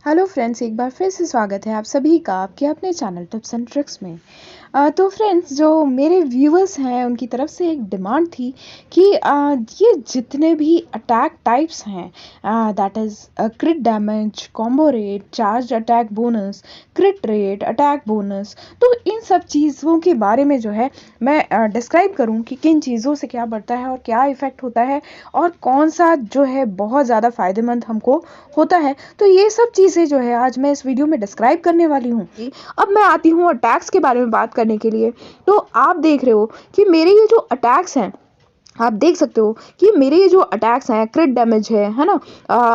Hello friends, एक बार फिर से स्वागत है आप सभी का आपके अपने चैनल टिप्स एंड ट्रिक्स में। तो फ्रेंड्स, जो मेरे व्यूअर्स हैं उनकी तरफ से एक डिमांड थी कि ये जितने भी अटैक टाइप्स हैं, that is क्रिट damage, combo rate, charge attack bonus, क्रिट rate, attack bonus, तो इन सब चीज़ों के बारे में जो है मैं डिस्क्राइब करूं कि किन चीज़ों से क्या बढ़ता है और क्या इफ़ेक्ट होता है और कौन सा जो है बहुत ज़्यादा फ़ायदेमंद हमको होता है। तो ये सब चीज़ें जो है आज मैं इस वीडियो में डिस्क्राइब करने वाली हूँ। अब मैं आती हूँ अटैक्स के बारे में बात करने के लिए। तो आप देख रहे हो कि मेरे ये जो अटैक्स हैं, आप देख सकते हो कि मेरे ये जो अटैक्स हैं, क्रिट डैमेज है ना,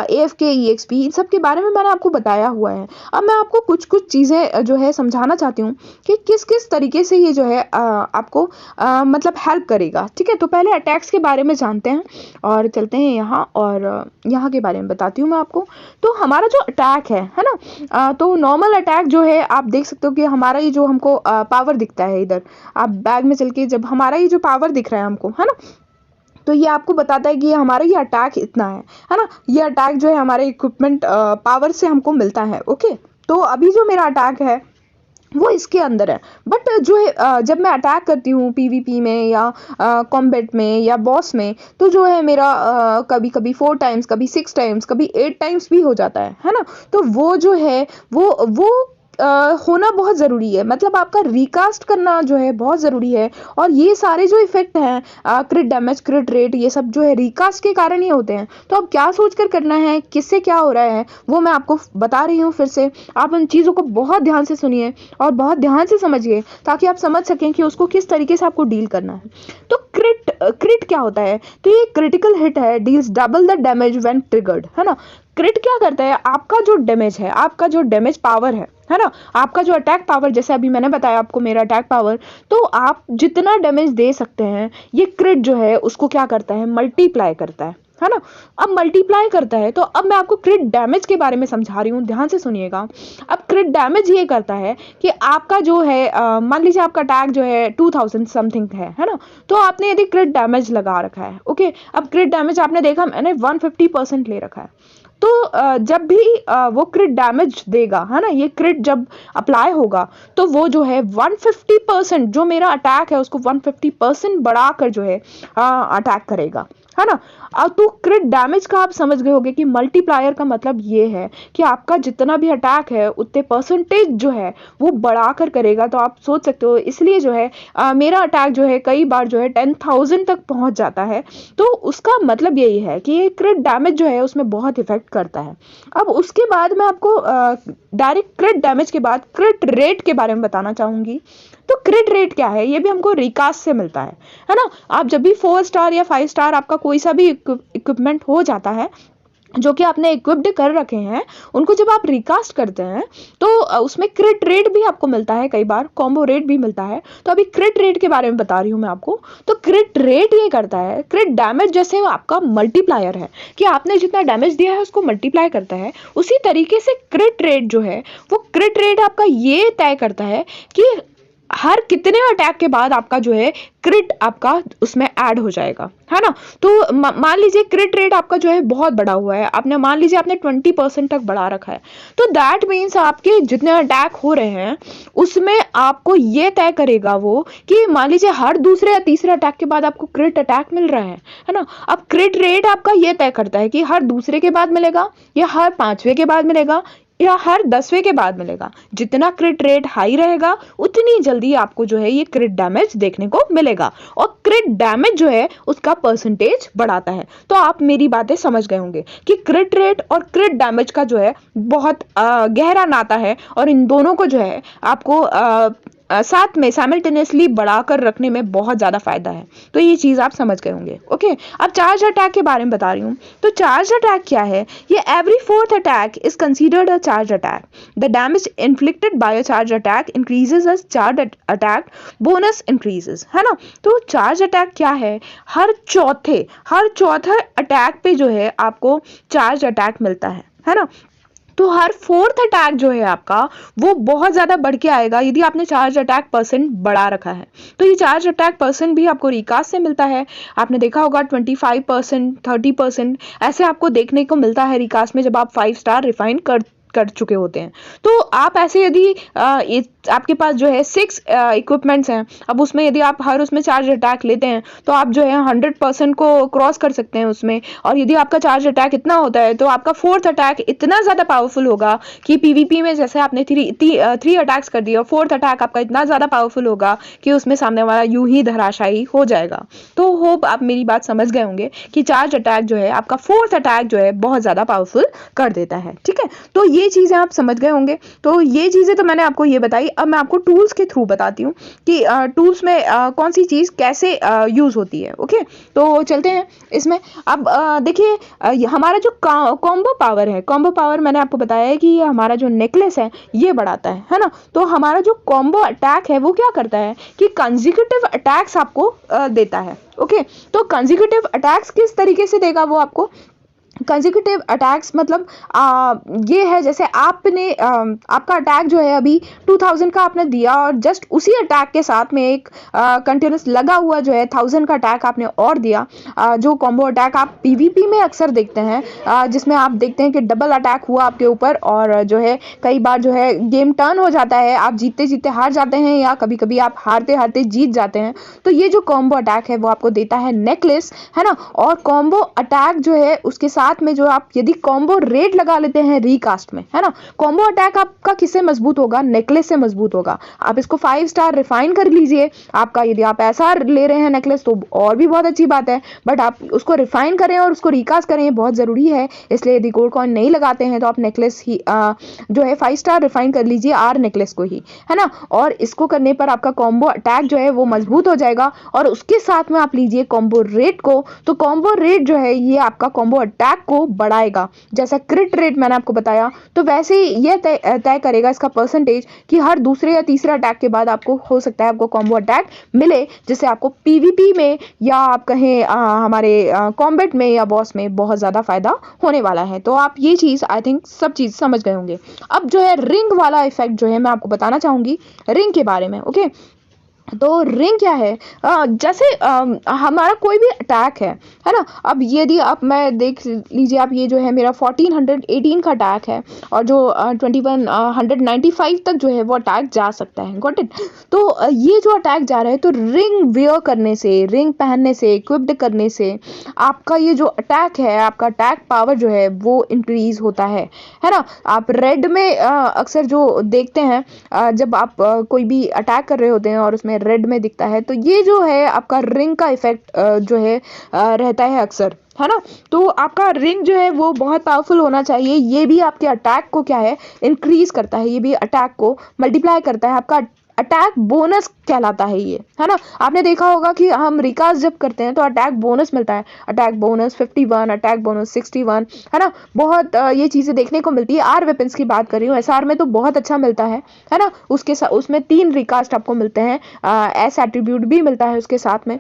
AFK EXP, इन सब के बारे में मैंने आपको बताया हुआ है। अब मैं आपको कुछ कुछ चीज़ें जो है समझाना चाहती हूँ कि किस किस तरीके से ये जो है आपको मतलब हेल्प करेगा। ठीक है, तो पहले अटैक्स के बारे में जानते हैं और चलते हैं यहाँ, और यहाँ के बारे में बताती हूँ मैं आपको। तो हमारा जो अटैक है ना, तो नॉर्मल अटैक जो है आप देख सकते हो कि हमारा ये जो हमको पावर दिखता है, इधर आप बैग में चल के जब हमारा ये जो पावर दिख रहा है हमको, है ना, तो ये आपको बताता है कि ये हमारा ये अटैक इतना है ना। ये अटैक जो है हमारे इक्विपमेंट पावर से हमको मिलता है। ओके, तो अभी जो मेरा अटैक है वो इसके अंदर है। बट जो है जब मैं अटैक करती हूँ PvP में या कॉम्बैट में या बॉस में, तो जो है मेरा कभी कभी 4 टाइम्स, कभी 6 टाइम्स, कभी 8 टाइम्स भी हो जाता है ना। तो वो जो है वो होना बहुत ज़रूरी है, मतलब आपका रिकास्ट करना जो है बहुत ज़रूरी है। और ये सारे जो इफेक्ट हैं, क्रिट डैमेज, क्रिट रेट, ये सब जो है रिकास्ट के कारण ही होते हैं। तो अब क्या सोच कर करना है, किससे क्या हो रहा है, वो मैं आपको बता रही हूँ फिर से। आप उन चीज़ों को बहुत ध्यान से सुनिए और बहुत ध्यान से समझिए, ताकि आप समझ सकें कि उसको किस तरीके से आपको डील करना है। तो क्रिट क्या होता है? तो ये क्रिटिकल हिट है, deals double the damage when triggered, है ना। क्रिट क्या करता है? आपका जो डैमेज है, आपका जो डैमेज पावर है ना, आपका जो अटैक पावर, जैसे अभी मैंने बताया आपको मेरा अटैक पावर, तो आप जितना डैमेज दे सकते हैं, ये क्रिट जो है उसको क्या करता है, मल्टीप्लाई करता है ना। अब मल्टीप्लाई करता है, तो अब मैं आपको क्रिट डैमेज के बारे में समझा रही हूँ, ध्यान से सुनिएगा। अब क्रिट डैमेज ये करता है कि आपका जो है मान लीजिए आपका अटैक जो है 2000 समथिंग है ना, तो आपने यदि क्रिट डैमेज लगा रखा है, ओके, अब क्रिट डैमेज आपने देखा मैंने 150% ले रखा है। तो जब भी वो क्रिट डैमेज देगा, है ना, ये क्रिट जब अप्लाई होगा, तो वो जो है 150%, जो मेरा अटैक है उसको 150% बढ़ाकर जो है अटैक करेगा, है ना। अब तो क्रिट डैमेज का आप समझ गए होंगे कि मल्टीप्लायर का मतलब ये है कि आपका जितना भी अटैक है उतने परसेंटेज जो है वो बढ़ाकर करेगा। तो आप सोच सकते हो, इसलिए जो है मेरा अटैक जो है कई बार जो है 10,000 तक पहुंच जाता है। तो उसका मतलब यही है कि ये क्रिट डैमेज जो है उसमें बहुत इफेक्ट करता है। अब उसके बाद मैं आपको डायरेक्ट क्रिट डैमेज के बाद क्रिट रेट के बारे में बताना चाहूंगी। तो क्रिट रेट क्या है? ये भी हमको रिकास्ट से मिलता है ना। आप जब भी 4 स्टार या 5 स्टार आपका कोई सा भी इक्विपमेंट हो जाता है, जो कि आपने इक्विप्ड कर रखे हैं, उनको जब आप रिकास्ट करते हैं तो उसमें क्रिट रेट भी आपको मिलता है, कई बार कॉम्बो रेट भी मिलता है। तो अभी क्रिट रेट के बारे में बता रही हूँ मैं आपको। तो क्रिट रेट ये करता है, क्रिट डैमेज जैसे आपका मल्टीप्लायर है कि आपने जितना डैमेज दिया है उसको मल्टीप्लाई करता है, उसी तरीके से क्रिट रेट जो है, वो क्रिट रेट आपका ये तय करता है कि हर कितने अटैक के बाद आपका जो है क्रिट आपका उसमें ऐड हो जाएगा, है ना। तो मान लीजिए क्रिट रेट आपका जो है बहुत बड़ा हुआ है, आपने मान लीजिए आपने 20% तक बढ़ा रखा है, तो दैट मीन्स आपके जितने अटैक हो रहे हैं उसमें आपको ये तय करेगा वो कि मान लीजिए हर दूसरे या तीसरे अटैक के बाद आपको क्रिट अटैक मिल रहा है ना। अब क्रिट रेट आपका ये तय करता है कि हर दूसरे के बाद मिलेगा या हर 5वें के बाद मिलेगा या हर 10वें के बाद मिलेगा। जितना क्रिट रेट हाई रहेगा उतनी जल्दी आपको जो है ये क्रिट डैमेज देखने को मिलेगा, और क्रिट डैमेज जो है उसका परसेंटेज बढ़ाता है। तो आप मेरी बातें समझ गए होंगे कि क्रिट रेट और क्रिट डैमेज का जो है बहुत गहरा नाता है, और इन दोनों को जो है आपको साथ में साइमल्टेनियसली बढ़ाकर रखने में बहुत ज़्यादा फायदा है। तो ये चीज़ आप समझ गए होंगे। ओके, अब चार्ज अटैक के बारे में बता रही हूँ। तो चार्ज अटैक क्या है? ये every 4th attack is considered a charge attack. The damage inflicted by a charge attack increases as charge attack bonus increases, है ना। तो चार्ज अटैक क्या है? हर चौथे अटैक पे जो है आपको चार्ज अटैक मिलता है ना। तो हर 4th अटैक जो है आपका वो बहुत ज़्यादा बढ़ के आएगा यदि आपने चार्ज अटैक परसेंट बढ़ा रखा है। तो ये चार्ज अटैक परसेंट भी आपको रिकास्ट से मिलता है। आपने देखा होगा 25%, 30% ऐसे आपको देखने को मिलता है रिकास्ट में, जब आप 5 स्टार रिफाइन कर चुके होते हैं। तो आप ऐसे यदि आपके पास जो है 6 इक्विपमेंट्स हैं, अब उसमें यदि आप हर उसमें चार्ज अटैक लेते हैं तो आप जो है 100% को क्रॉस कर सकते हैं उसमें। और यदि आपका चार्ज अटैक इतना होता है तो आपका 4th अटैक इतना ज़्यादा पावरफुल होगा कि पीवीपी में जैसे आपने 3 अटैक्स कर दिए और 4th अटैक आपका इतना ज़्यादा पावरफुल होगा कि उसमें सामने वाला यूं ही धराशायी हो जाएगा। तो होप आप मेरी बात समझ गए होंगे कि चार्ज अटैक जो है आपका 4th अटैक जो है बहुत ज़्यादा पावरफुल कर देता है। ठीक है, तो ये चीज़ें आप समझ गए होंगे। तो ये चीज़ें तो मैंने आपको ये बताई। अब मैं आपको टूल्स के थ्रू बताती हूँ कि टूल्स में कौन सी चीज़ कैसे यूज़ होती है। ओके, तो चलते हैं इसमें। अब देखिए हमारा जो कॉम्बो पावर है, कॉम्बो पावर मैंने आपको बताया है कि हमारा जो नेकलेस है ये बढ़ाता है ना। तो हमारा जो कॉम्बो अटैक है वो क्या करता है कि कंसेक्यूटिव अटैक्स आपको देता है। ओके, तो कंसेक्यूटिव अटैक्स किस तरीके से देगा वो आपको? कंसेक्यूटिव अटैक्स मतलब ये है जैसे आपने आपका अटैक जो है अभी 2000 का आपने दिया और जस्ट उसी अटैक के साथ में एक कंटिन्यूस लगा हुआ जो है 1000 का अटैक आपने और दिया। जो कॉम्बो अटैक आप पीवीपी में अक्सर देखते हैं, जिसमें आप देखते हैं कि डबल अटैक हुआ आपके ऊपर और जो है कई बार जो है गेम टर्न हो जाता है, आप जीतते जीतते हार जाते हैं या कभी कभी आप हारते हारते जीत जाते हैं। तो ये जो कॉम्बो अटैक है वो आपको देता है नेकलेस, है ना। और कॉम्बो अटैक जो है उसके साथ में जो आप यदि कॉम्बो रेड लगा लेते हैं रिकास्ट में, है ना, कॉम्बो अटैक आपका किससे मजबूत होगा? नेकलेस से मजबूत होगा। आप इसको 5 स्टार रिफाइन कर लीजिए। आपका यदि आप ऐसा ले रहे हैं नेकलेस तो और भी बहुत अच्छी बात है, बट आप उसको रिफाइन करें और उसको रिकास्ट करें, ये बहुत जरूरी है। इसलिए यदि गोल्ड कॉइन नहीं लगाते हैं तो आप नेकलेस ही जो है 5 स्टार रिफाइन कर लीजिए आर नेकलेस को ही, है ना। और इसको करने पर आपका कॉम्बो अटैक जो है वो मजबूत हो जाएगा। और उसके साथ में आप लीजिए कॉम्बो रेट को, तो कॉम्बो रेट जो है ये आपका कॉम्बो अटैक को बढ़ाएगा। जैसा क्रिट रेट मैंने आपको बताया, तो वैसे ही ये तय करेगा इसका परसेंटेज कि हर दूसरे या तीसरे अटैक के बाद आपको हो सकता है आपको कॉम्बो अटैक मिले, जिससे आपको पीवीपी में या आप कहें हमारे कॉम्बैट में या बॉस में बहुत ज़्यादा फायदा होने वाला है। तो आप ये चीज़ आई थिंक सब चीज़ समझ गए होंगे। अब जो है रिंग वाला इफेक्ट जो है मैं आपको बताना चाहूँगी रिंग के बारे में। ओके, तो रिंग क्या है? जैसे हमारा कोई भी अटैक है ना। अब यदि आप मैं देख लीजिए, आप ये जो है मेरा 1418 का अटैक है और जो 2195 तक जो है वो अटैक जा सकता है। Got it? तो ये जो अटैक जा रहा है तो रिंग वेयर करने से, रिंग पहनने से, इक्विप्ड करने से आपका ये जो अटैक है, आपका अटैक पावर जो है वो इंक्रीज होता है ना। आप रेड में अक्सर जो देखते हैं जब आप कोई भी अटैक कर रहे होते हैं और उसमें रेड में दिखता है, तो ये जो है आपका रिंग का इफेक्ट जो है रहता है अक्सर, है ना। तो आपका रिंग जो है वो बहुत पावरफुल होना चाहिए। ये भी आपके अटैक को क्या है इंक्रीज करता है, ये भी अटैक को मल्टीप्लाई करता है। आपका अटैक बोनस कहलाता है ये, है ना। आपने देखा होगा कि हम रिकास्ट जब करते हैं तो अटैक बोनस मिलता है, अटैक बोनस 51, अटैक बोनस 61, है ना। बहुत ये चीज़ें देखने को मिलती है। आर वेपन्स की बात कर रही हूँ, एसआर में तो बहुत अच्छा मिलता है ना। उसके साथ उसमें 3 रिकास्ट आपको मिलते हैं, एस एट्रीब्यूट भी मिलता है उसके साथ में,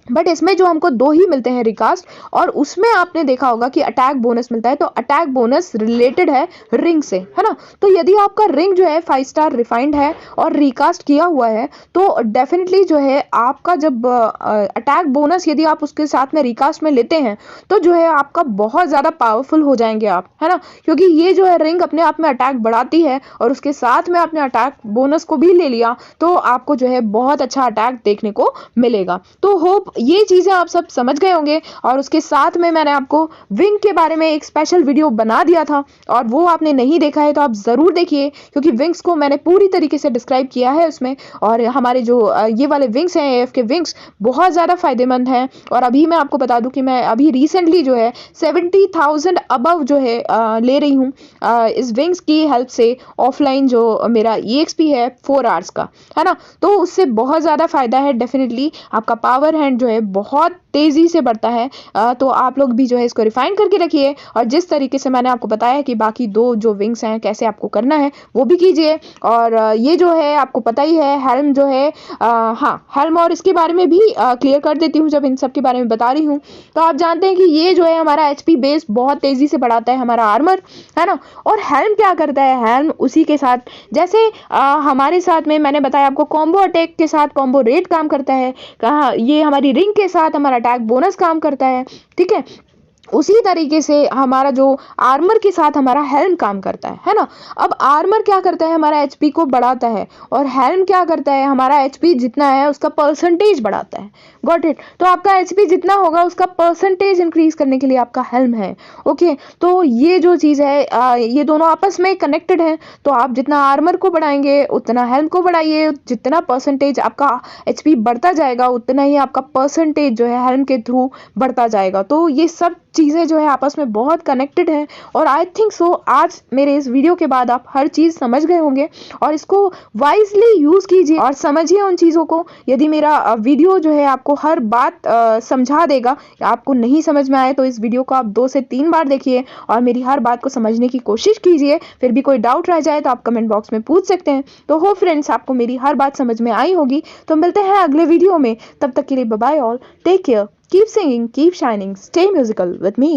बट इसमें जो हमको 2 ही मिलते हैं रिकास्ट। और उसमें आपने देखा होगा कि अटैक बोनस मिलता है, तो अटैक बोनस रिलेटेड है रिंग से, है ना। तो यदि आपका रिंग जो है 5 स्टार रिफाइंड है और रिकास्ट किया हुआ है तो डेफिनेटली जो है आपका जब अटैक बोनस यदि आप उसके साथ में रिकास्ट में लेते हैं तो जो है आपका बहुत ज़्यादा पावरफुल हो जाएंगे आप, है ना। क्योंकि ये जो है रिंग अपने आप में अटैक बढ़ाती है और उसके साथ में आपने अटैक बोनस को भी ले लिया तो आपको जो है बहुत अच्छा अटैक देखने को मिलेगा। तो होप ये चीज़ें आप सब समझ गए होंगे। और उसके साथ में मैंने आपको विंग के बारे में एक स्पेशल वीडियो बना दिया था और वो आपने नहीं देखा है तो आप ज़रूर देखिए, क्योंकि विंग्स को मैंने पूरी तरीके से डिस्क्राइब किया है उसमें। और हमारे जो ये वाले विंग्स हैं एएफ के विंग्स बहुत ज़्यादा फायदेमंद हैं। और अभी मैं आपको बता दूं कि मैं अभी रिसेंटली जो है 70,000 अबव जो है ले रही हूँ इस विंग्स की हेल्प से। ऑफलाइन जो मेरा EXP है 4 आवर्स का, है ना, तो उससे बहुत ज़्यादा फ़ायदा है। डेफिनेटली आपका पावर हैंड जो है बहुत तेज़ी से बढ़ता है। तो आप लोग भी जो है इसको रिफाइन करके रखिए और जिस तरीके से मैंने आपको बताया कि बाकी 2 जो विंग्स हैं कैसे आपको करना है वो भी कीजिए। और ये जो है आपको पता ही है हेल्म जो है हाँ हेल्म, और इसके बारे में भी क्लियर कर देती हूँ जब इन सब के बारे में बता रही हूँ। तो आप जानते हैं कि ये जो है हमारा HP बेस बहुत तेज़ी से बढ़ाता है, हमारा आर्मर, है ना। और हेल्म क्या करता है, हेल्म उसी के साथ जैसे हमारे साथ में मैंने बताया आपको कॉम्बो अटैक के साथ कॉम्बो रेट काम करता है, कहाँ ये हमारी रिंग के साथ हमारा अटैक बोनस काम करता है, ठीक है। उसी तरीके से हमारा जो आर्मर के साथ हमारा हेल्म काम करता है ना। अब आर्मर क्या करता है, हमारा एचपी को बढ़ाता है, और हेल्म क्या करता है, हमारा एचपी जितना है उसका परसेंटेज बढ़ाता है। Got it. तो आपका एचपी जितना होगा उसका परसेंटेज इंक्रीज करने के लिए आपका हेल्म है। ओके, तो ये जो चीज़ है ये दोनों आपस में कनेक्टेड है। तो आप जितना आर्मर को बढ़ाएंगे उतना हेल्म को बढ़ाइए, जितना परसेंटेज आपका एचपी बढ़ता जाएगा उतना ही आपका परसेंटेज जो है हेल्म के थ्रू बढ़ता जाएगा। तो ये सब चीज़ें जो है आपस में बहुत कनेक्टेड हैं, और आई थिंक सो आज मेरे इस वीडियो के बाद आप हर चीज़ समझ गए होंगे, और इसको वाइजली यूज़ कीजिए और समझिए उन चीज़ों को। यदि मेरा वीडियो जो है आपको हर बात समझा देगा, आपको नहीं समझ में आए तो इस वीडियो को आप 2 से 3 बार देखिए और मेरी हर बात को समझने की कोशिश कीजिए। फिर भी कोई डाउट रह जाए तो आप कमेंट बॉक्स में पूछ सकते हैं। तो हो फ्रेंड्स, आपको मेरी हर बात समझ में आई होगी। तो मिलते हैं अगले वीडियो में, तब तक के लिए bye bye all, take care, keep singing, keep shining, stay musical with me.